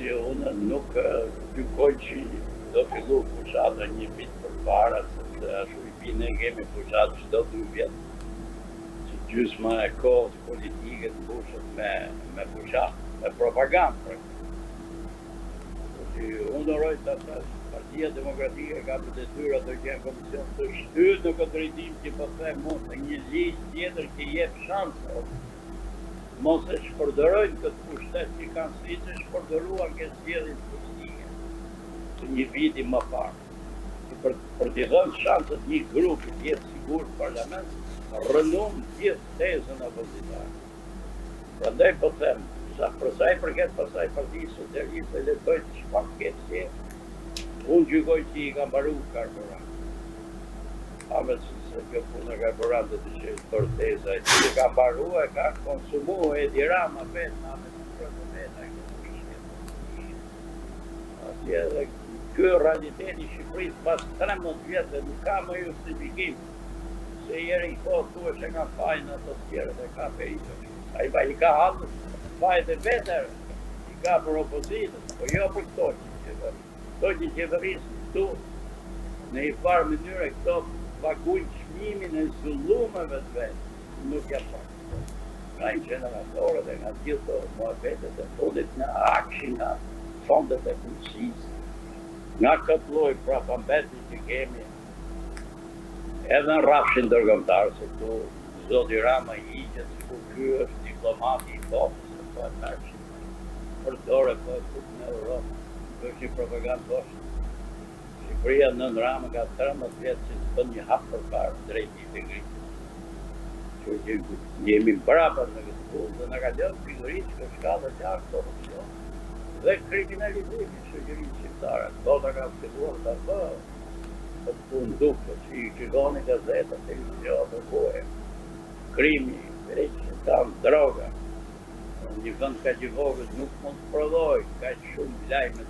që unë nuk gjykoj që do fillu fushata një vit përpara, sepse ashtu i bine kemi fushatë çdo 2 vjet. Që gjysma e kohës politike të mbushet me fushatë, me propagandë. Unë doroj të thash, Partia Demokratike ka për detyrë ato që janë komision të shtyr në këtë drejtim që po them unë, në një ligj tjetër që jep shanse. Mos e shpërdorojnë këtë pushtet që kanë siç e shpërdoruar ke zgjedhjet politike të një viti më parë. Për t'i dhënë shanset një grupi të jetë sigurt në parlament, rënum gjithë tezën opozitare. Prandaj po them, për sa i përket pasaj Partisë Socialiste le bëjt çfarë ketë që unë gjykoj që i ka mbaru karburant. Se kjo punë e karburantët të që për teza e që ka mbaru e ka konsumu e dirama vetë në amet në prëtë vetë e këtë mishë. Atje dhe kjo realiteti Shqipërisë pas 13 vjetë nuk ka më justifikim se jeri i kohë tu e që ka fajnë ato të tjere dhe ka peritë. A i ka halë fajt e vetër, i ka për opozitën, po jo për këto që qeverisë. Këto që qeverisë këtu, në i farë mënyre këto paguajnë çmimin e zullumeve të vetë, nuk ja pak. Nga i qeneratore dhe nga gjithë muhabetet e fundit, nga akshi, nga fondet e fuqisë, nga këtë lloj prapambeti që kemi, edhe në rrafshin ndërkombëtar, se këtu zoti Rama i hiqet, ku ky është diplomati i botës, po e tash. Përdore po e fut në Europë, është një propagandë. Shqipëria nën Rama ka 13 vjetë që të bën një hap përpara drejt integrimit. Që jemi mbrapa në këtë punë dhe na ka lënë pikërisht në shkallë të lartë korrupsion dhe kriminalizimi i shoqërisë shqiptare. Bota ka filluar ta bëjë këtë punë duke që i shikoni gazetat, televizion, bëhe. Krimi, veçan, droga. Një vend ka që vogël nuk mund të prodhoj, ka shumë lajme.